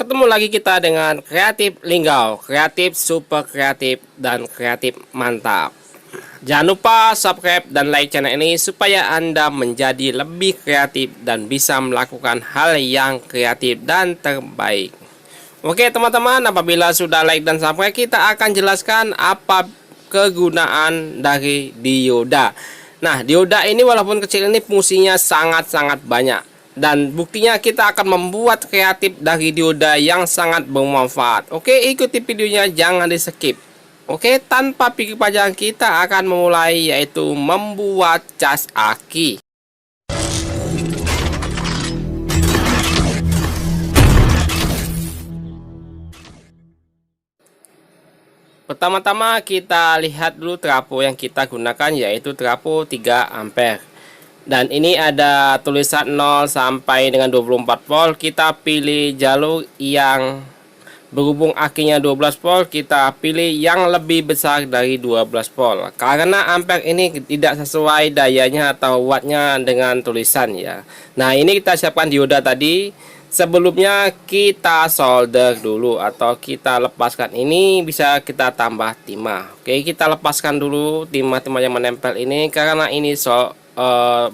ketemu lagi kita dengan kreatif linggau, kreatif super kreatif dan kreatif mantap. Jangan lupa subscribe dan like channel ini supaya Anda menjadi lebih kreatif dan bisa melakukan hal yang kreatif dan terbaik. Oke teman-teman, apabila sudah like dan subscribe, kita akan jelaskan apa kegunaan dari dioda. Nah, dioda ini walaupun kecil ini fungsinya sangat-sangat banyak. Dan buktinya kita akan membuat kreatif dari dioda yang sangat bermanfaat. Oke, ikuti videonya, jangan di skip. Oke, tanpa pikir panjang kita akan memulai, yaitu membuat cas aki. Pertama-tama kita lihat dulu trafo yang kita gunakan, yaitu trafo 3 ampere. Dan ini ada tulisan 0 sampai dengan 24 volt. Kita pilih jalur yang berhubung akinya 12 volt, kita pilih yang lebih besar dari 12 volt. Karena ampere ini tidak sesuai dayanya atau wattnya dengan tulisan ya. Nah, ini kita siapkan dioda tadi. Sebelumnya kita solder dulu atau kita lepaskan. Ini bisa kita tambah timah. Oke, kita lepaskan dulu timah-timah yang menempel ini karena ini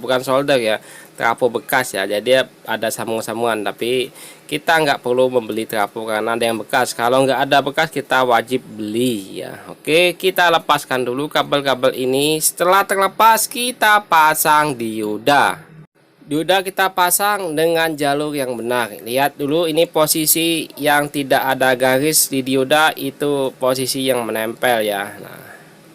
bukan solder ya, trafo bekas ya, jadi ada sambung-sambungan, tapi kita nggak perlu membeli trafo karena ada yang bekas. Kalau nggak ada bekas kita wajib beli ya. Oke, kita lepaskan dulu kabel-kabel ini. Setelah terlepas kita pasang dioda. Dioda kita pasang dengan jalur yang benar. Lihat dulu ini posisi yang tidak ada garis di dioda, itu posisi yang menempel ya. Nah,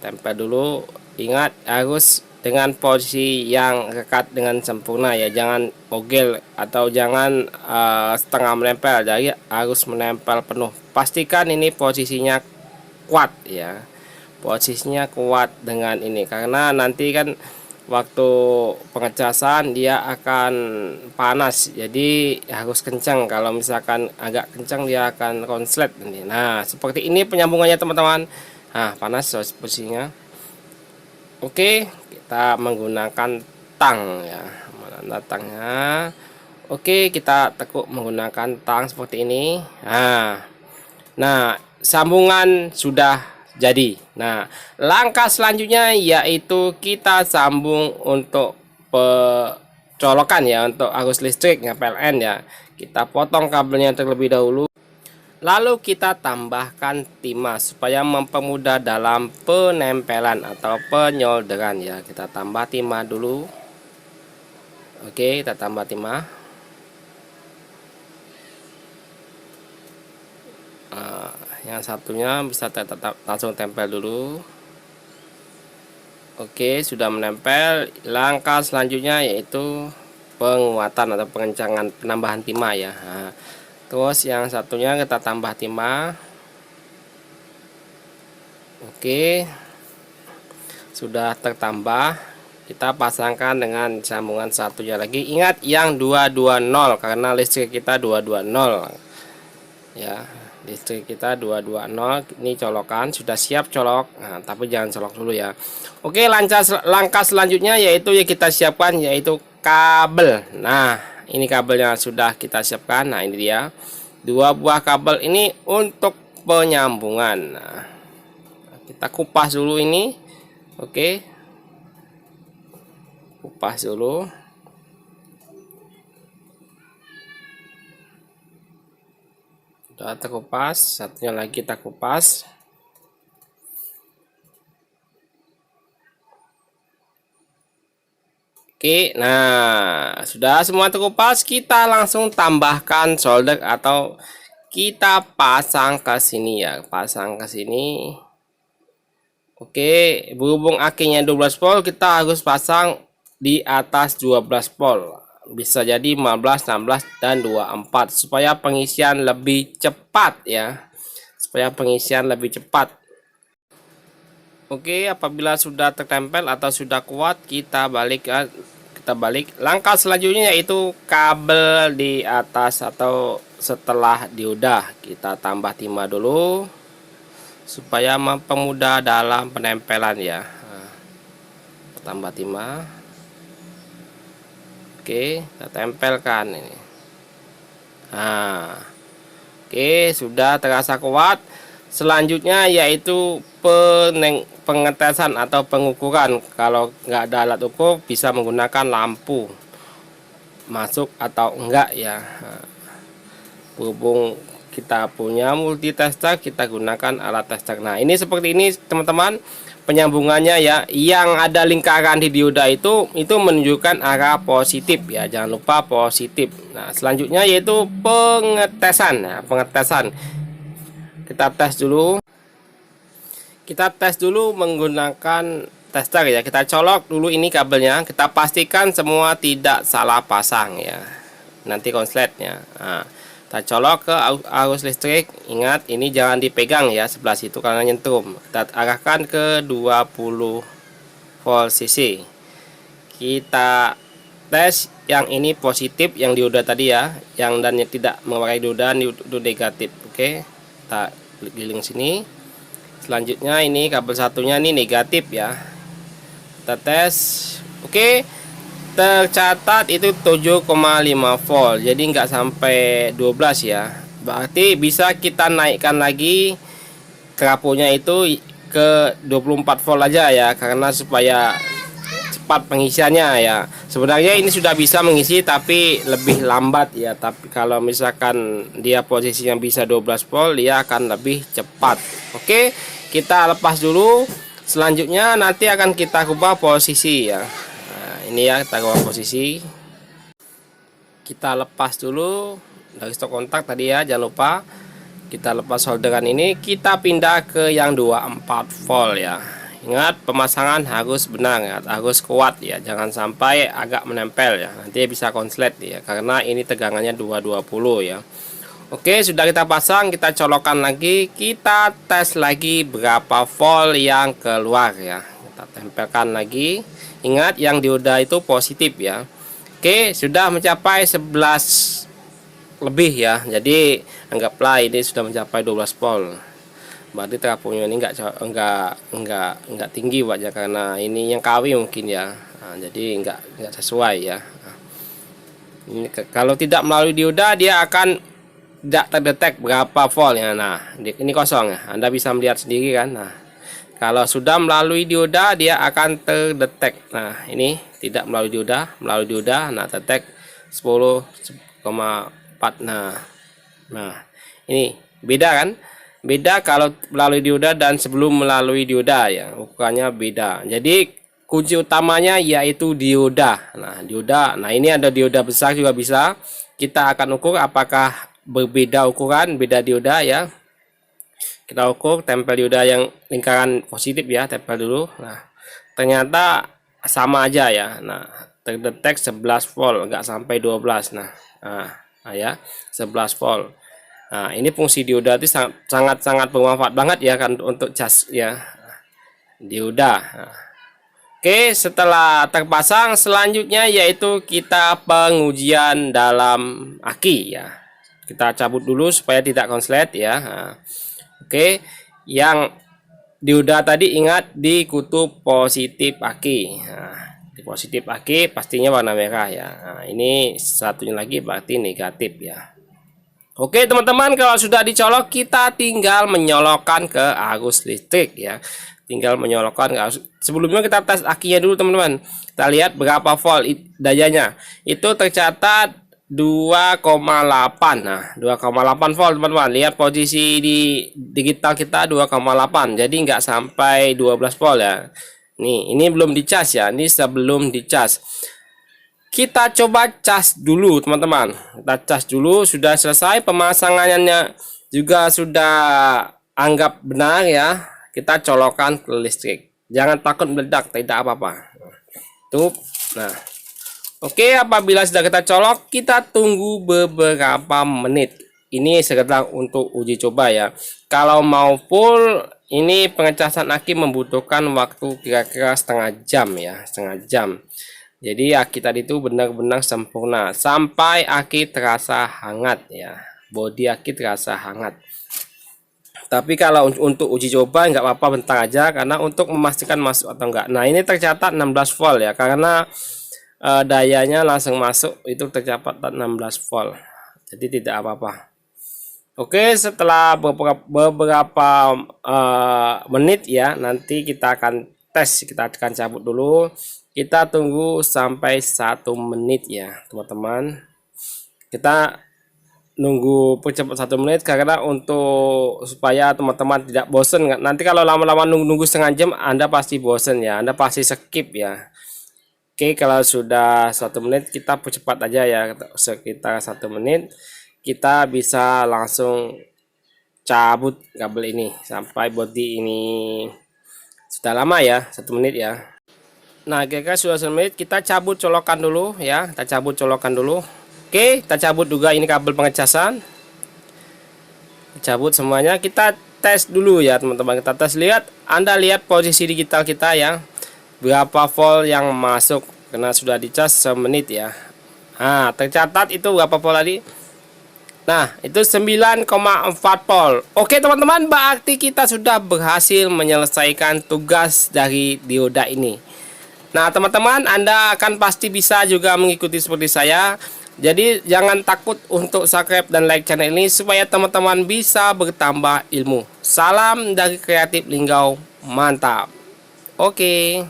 tempel dulu. Ingat harus dengan posisi yang rekat dengan sempurna ya, jangan ogel atau jangan setengah menempel, jadi harus menempel penuh. Pastikan ini posisinya kuat ya, posisinya kuat dengan ini, karena nanti kan waktu pengecasan dia akan panas, jadi harus kencang. Kalau misalkan agak kencang dia akan konslet nanti. Nah, seperti ini penyambungannya teman-teman. Nah, panas posisinya. Oke, kita menggunakan tang ya. Mana tangnya? Oke, kita tekuk menggunakan tang seperti ini. Nah, sambungan sudah jadi. Nah, langkah selanjutnya yaitu kita sambung untuk colokan ya, untuk arus listriknya PLN ya. Kita potong kabelnya terlebih dahulu. Lalu kita tambahkan timah supaya mempermudah dalam penempelan atau penyolderan ya. Kita tambah timah dulu. Oke, kita tambah timah. Yang satunya bisa tetap langsung tempel dulu. Oke, sudah menempel. Langkah selanjutnya yaitu penguatan atau pengencangan, penambahan timah ya. Nah, terus yang satunya kita tambah timah. Oke, sudah tertambah. Kita pasangkan dengan sambungan satunya lagi. Ingat yang 220 karena listrik kita 220 ya. Listrik kita 220. Ini colokan sudah siap colok. Nah, tapi jangan colok dulu ya. Oke, langkah selanjutnya yaitu yang kita siapkan yaitu kabel. Nah, ini kabelnya sudah kita siapkan. Nah, ini dia. 2 buah kabel ini untuk penyambungan. Nah, kita kupas dulu ini. Oke, kupas dulu. Sudah terkupas, satunya lagi kita kupas. Oke, nah sudah semua terkupas, kita langsung tambahkan solder atau kita pasang ke sini ya, pasang ke sini. Oke, berhubung akinya 12 volt, kita harus pasang di atas 12 volt. Bisa jadi 15, 16 dan 24 supaya pengisian lebih cepat ya. Supaya pengisian lebih cepat. Oke, apabila sudah tertempel atau sudah kuat, kita balik. Langkah selanjutnya yaitu kabel di atas atau setelah dioda. Kita tambah timah dulu supaya mempermudah dalam penempelan ya. Nah, tambah timah. Oke, kita tempelkan ini. Nah, Oke, sudah terasa kuat. Selanjutnya yaitu pengetesan atau pengukuran. Kalau nggak ada alat ukur, bisa menggunakan lampu masuk atau enggak ya. Berhubung kita punya multitester, kita gunakan alat tester. Nah, ini seperti ini teman-teman penyambungannya ya. Yang ada lingkaran di dioda itu menunjukkan arah positif ya, jangan lupa positif. Nah, selanjutnya yaitu pengetesan. Nah, pengetesan kita tes dulu menggunakan tester ya. Kita colok dulu ini kabelnya, kita pastikan semua tidak salah pasang ya, nanti konsletnya. Nah, kita colok ke arus listrik. Ingat, ini jangan dipegang ya sebelah situ karena nyentrum. Kita arahkan ke 20 volt CC. Kita tes yang ini positif, yang dioda tadi ya, yang dan yang tidak mengeluarkan dioda itu negatif. Oke, kita giling sini. Selanjutnya ini kabel satunya ini negatif ya, kita tes. Oke, tercatat itu 7,5 volt, jadi nggak sampai 12 ya. Berarti bisa kita naikkan lagi trafonya itu ke 24 volt aja ya, karena supaya cepat pengisiannya ya. Sebenarnya ini sudah bisa mengisi tapi lebih lambat ya, tapi kalau misalkan dia posisinya bisa 12 volt, dia akan lebih cepat. Oke, kita lepas dulu. Selanjutnya nanti akan kita ubah posisi ya. Ini ya, kita ubah posisi. Kita lepas dulu dari stok kontak tadi ya, jangan lupa. Kita lepas solderan ini, kita pindah ke yang 24 volt ya. Ingat, pemasangan harus benar ya, harus kuat ya, jangan sampai agak menempel ya, nanti bisa konslet ya, karena ini tegangannya 220 ya. Oke, sudah kita pasang, kita colokkan lagi, kita tes lagi berapa volt yang keluar ya. Kita tempelkan lagi. Ingat, yang dioda itu positif ya. Oke, sudah mencapai 11 lebih ya. Jadi anggaplah ini sudah mencapai 12 volt. Berarti trafonya ini enggak tinggi Pak ya, karena ini yang KW mungkin ya. Nah, jadi enggak sesuai ya. Nah, ini kalau tidak melalui dioda, dia akan tidak terdetek berapa volt ya. Nah, ini kosong ya. Anda bisa melihat sendiri kan. Nah, kalau sudah melalui dioda, dia akan terdetek. Nah, ini tidak melalui dioda, nah terdetek 10,4. Nah, ini beda kan? Beda kalau melalui dioda dan sebelum melalui dioda ya, ukurannya beda. Jadi kunci utamanya yaitu dioda. Nah, dioda. Nah, ini ada dioda besar juga bisa. Kita akan ukur apakah berbeda ukuran, beda dioda ya. Kita ukur, tempel dioda yang lingkaran positif ya, tempel dulu. Nah, ternyata sama aja ya. Nah, terdetek 11 volt, enggak sampai 12. Nah ya, 11 volt. Nah, ini fungsi dioda itu sangat bermanfaat banget ya kan untuk cas ya, dioda. Nah, oke, setelah terpasang, selanjutnya yaitu kita pengujian dalam aki ya. Kita cabut dulu supaya tidak konslet ya. Nah, oke, yang dioda tadi ingat di kutub positif aki. Nah, di positif aki pastinya warna merah ya. Nah, ini satunya lagi berarti negatif ya. Oke teman-teman, kalau sudah dicolok, kita tinggal menyolokkan ke arus listrik ya. Tinggal menyolokkan ke arus. Sebelumnya kita tes akinya dulu teman-teman. Kita lihat berapa volt dayanya. Itu tercatat 2,8. Nah, 2,8 volt teman-teman. Lihat posisi di digital kita 2,8. Jadi nggak sampai 12 volt ya. Nih, ini belum dicas ya. Ini sebelum dicas. Kita coba cas dulu teman-teman. Kita cas dulu, sudah selesai pemasangannya juga sudah anggap benar ya. Kita colokkan ke listrik. Jangan takut meledak, tidak apa-apa. Tuh. Nah. Oke, apabila sudah kita colok, kita tunggu beberapa menit. Ini sekedar untuk uji coba ya. Kalau mau full, ini pengecasan aki membutuhkan waktu kira-kira setengah jam ya, setengah jam. Jadi aki tadi itu benar-benar sempurna sampai aki terasa hangat ya. Bodi aki terasa hangat. Tapi kalau untuk uji coba nggak apa-apa, bentar aja, karena untuk memastikan masuk atau enggak. Nah, ini tercatat 16 volt ya, karena dayanya langsung masuk, itu tercatat 16 volt, jadi tidak apa-apa. Oke, setelah beberapa menit ya, nanti kita akan tes, kita akan cabut dulu. Kita tunggu sampai 1 menit ya, teman-teman. Kita nunggu percepat 1 menit karena untuk supaya teman-teman tidak bosen. Nanti kalau lama-lama nunggu setengah jam, Anda pasti bosen ya, Anda pasti skip ya. Oke, kalau sudah 1 menit kita percepat aja ya, sekitar 1 menit kita bisa langsung cabut kabel ini sampai body ini sudah lama ya, 1 menit ya. Nah, kira-kira sudah 1 menit, kita cabut colokan dulu ya, kita cabut colokan dulu. Oke, kita cabut juga ini kabel pengecasan, cabut semuanya. Kita tes dulu ya teman-teman, kita tes, lihat, Anda lihat posisi digital kita ya, berapa volt yang masuk karena sudah dicas semenit ya. Nah, tercatat itu berapa volt tadi. Nah, itu 9,4 volt. Oke teman-teman, berarti kita sudah berhasil menyelesaikan tugas dari dioda ini. Nah teman-teman, Anda akan pasti bisa juga mengikuti seperti saya. Jadi jangan takut untuk subscribe dan like channel ini supaya teman-teman bisa bertambah ilmu. Salam dari Kreatif Linggau, mantap. Oke.